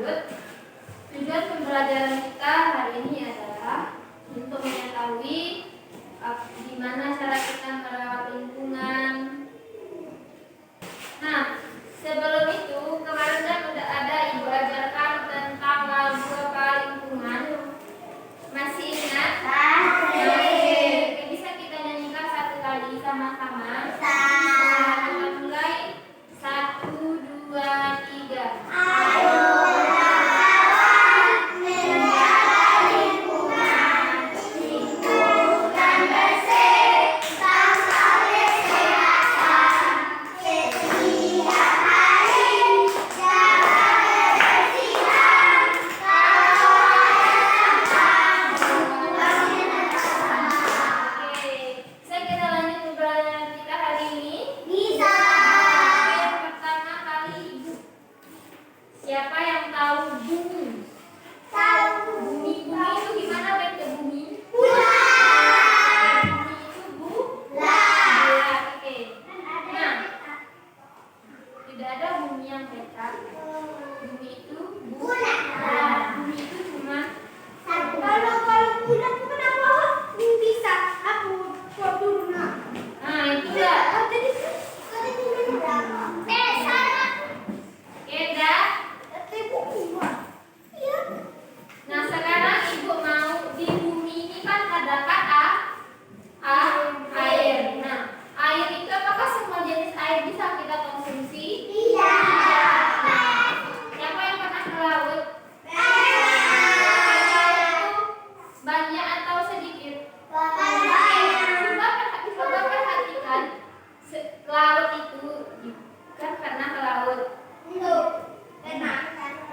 lanjut. Tujuan pembelajaran kita hari ini adalah untuk mengetahui gimana cara kita merawat lingkungan. Nah, sebelum itu kemarin kan udah ada Ibu ajarkan tentang lagu apa lingkungan. Masih ingat? Oke, bisa kita nyanyikan satu kali sama-sama. Kita mulai 1, 2, 3. Siapa yang tahu bumi? Bumi itu gimana bentuk bumi? Bulat. Bumi itu bulat. Oke. Nah, tidak ada bumi yang petak. Bumi itu bulat. Bumi itu cuma kalau bulat itu kenapa bisa aku buat dulu nah itulah. tadi bumi berapa? Sana. Keda. Nah, sekarang Ibu mau di bumi ini kan ada kata air. Nah, air itu apakah semua jenis air bisa kita konsumsi? Iya. Siapa yang pernah ke laut? Banyak atau sedikit? Coba perhatikan laut itu kan pernah ke laut.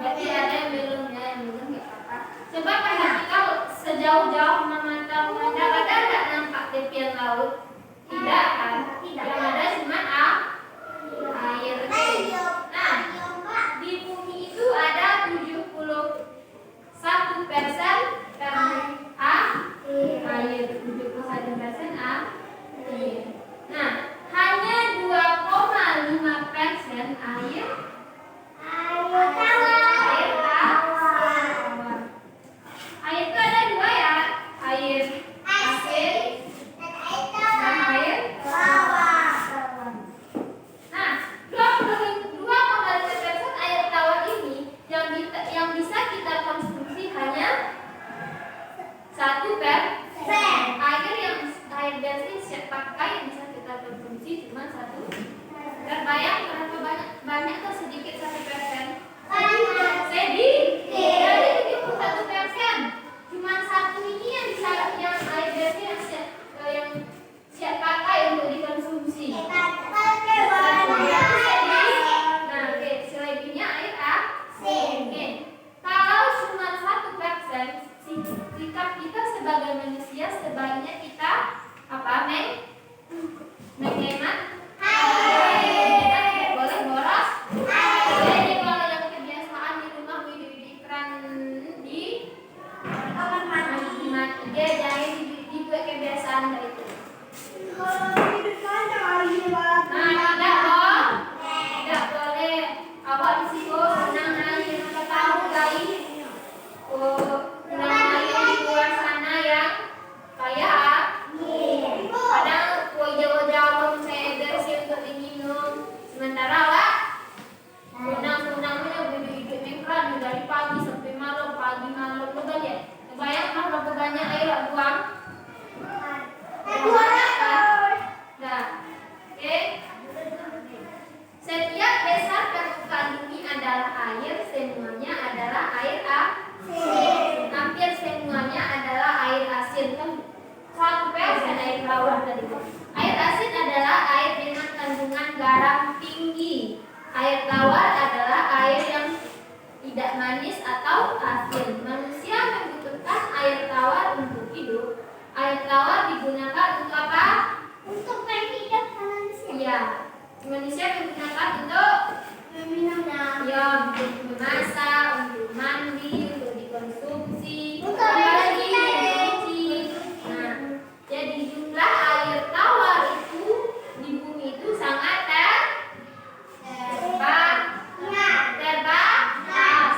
Berarti ada yang belum nggak apa-apa. Coba perhatikan sejauh-jauh memantau Anda ada nggak nampak tepian laut? Tidak kan? Yang ada cuma air. Nah, di bumi itu ada 71% air, 71% air. Nah, hanya 2,5% air tawar. Air itu ada dua ya, air asin dan air tawar. Nah, 2,5% air tawar ini yang bisa kita konsumsi hanya 1%. Air bensin siap pakai yang bisa kita konsumsi cuma 1%. Terbayang berapa banyak atau sedikit 1%? Sedikit. Jadi 71%. Cuma satu ini yang bisa yang air bensin yang siap pakai untuk dikonsumsi. Selebihnya air asin. Kalau cuma 1%, sikap kita sebagai manusia sebaiknya kita menghemat air. Boleh boros. Jadi kalau yang kebiasaan di rumah di keran di kamar mandi, dia jangan dibuat kebiasaan dari itu. Tidak boleh. Awak risiko senang air. Kita tahu guys. Senang air di luar sana yang kayak kadang jauh-jauh saya bersih untuk diminum. Sementara awak senang-senangnya hidup mengkeran dari pagi sampai malam, pagi malam. Coba lihat. Kebayang berapa banyak air yang buang? Nah, oke. Setiap besar permukaan bumi adalah air, semuanya adalah air asin. Hampir semuanya adalah air asin. Kan 1% air tawar tadi. Air asin adalah air dengan kandungan garam tinggi. Air tawar adalah air yang tidak manis atau asin. Manusia membutuhkan air tawar untuk hidup. Air tawar digunakan untuk apa? Untuk hidup manusia. Iya, manusia menggunakan untuk meminumnya. Ya, untuk memasak, untuk mandi, untuk dikonsumsi. Untuk apalagi minum. mencuci. Nah, jadi jumlah air tawar itu di bumi itu sangat terbatas.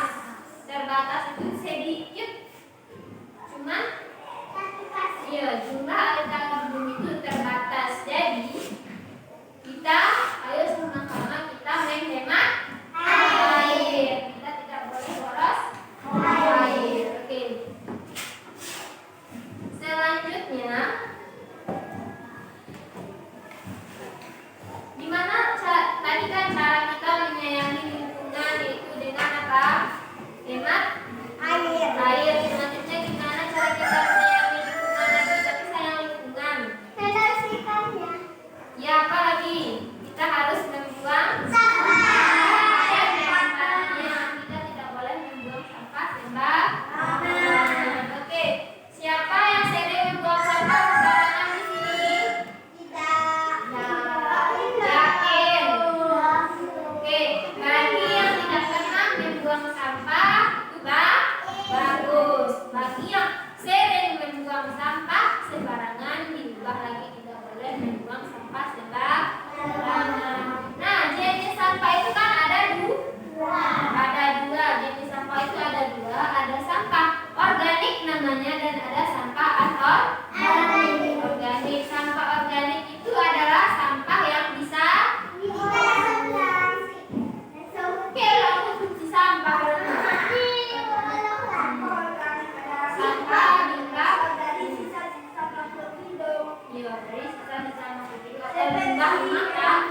sama ketika limbah makan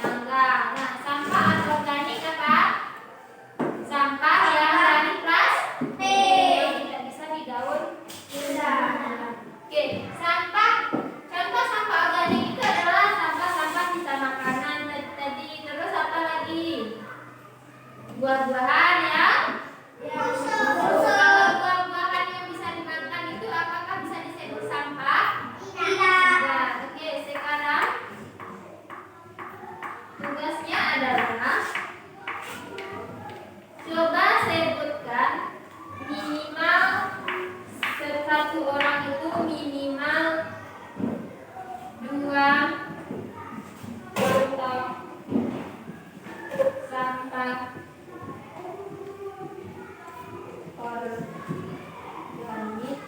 tangga. Nah, sampah anorganik apa? Sampah yang dari plastik yang tidak bisa didaur ulang. Oke, sampah contoh sampah organik itu adalah sampah-sampah sisa makanan tadi. Terus apa lagi? Buah-buahan ya. Kalau buah-buahan yang bisa dimakan itu apakah bisa disebut sampah? Tidak. Oke, sekarang tugasnya adalah coba sebutkan minimal satu orang itu minimal 2 contoh sampah organik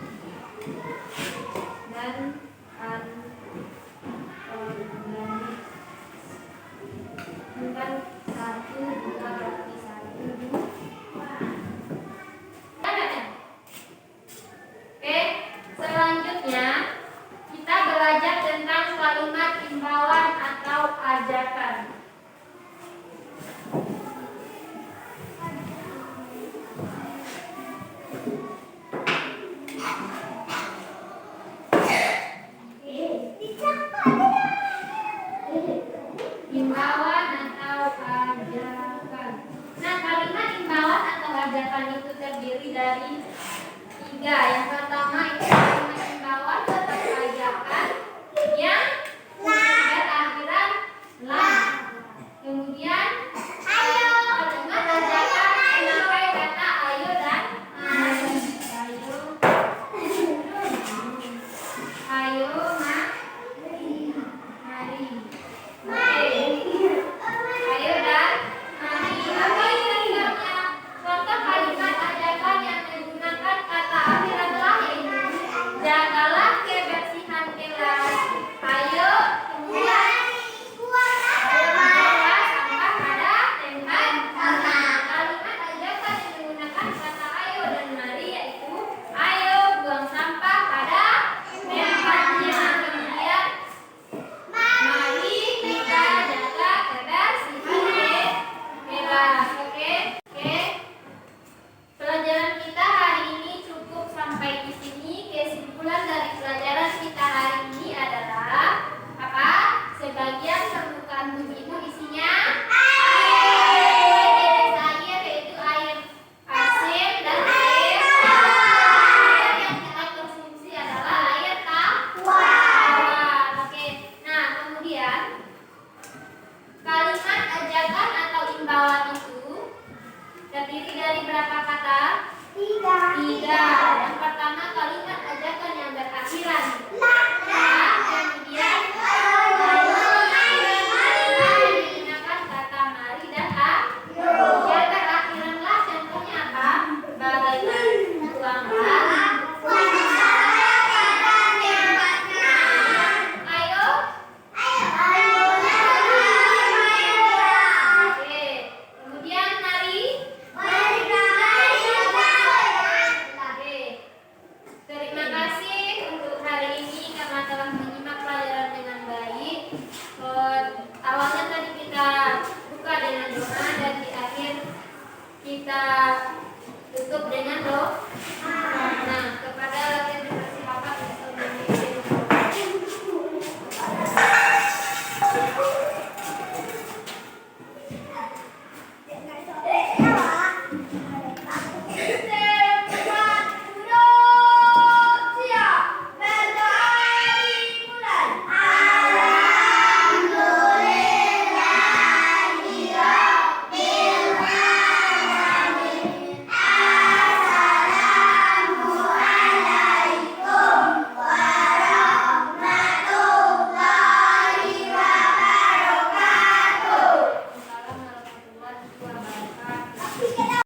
dan anorganik. Bukan 1, 2 berarti 1, 2. Oke, selanjutnya kita belajar tentang kalimat imbauan atau ajakan. Imbauan atau ajakan. Nah, kalimat imbauan atau ajakan itu terdiri dari 3. Yang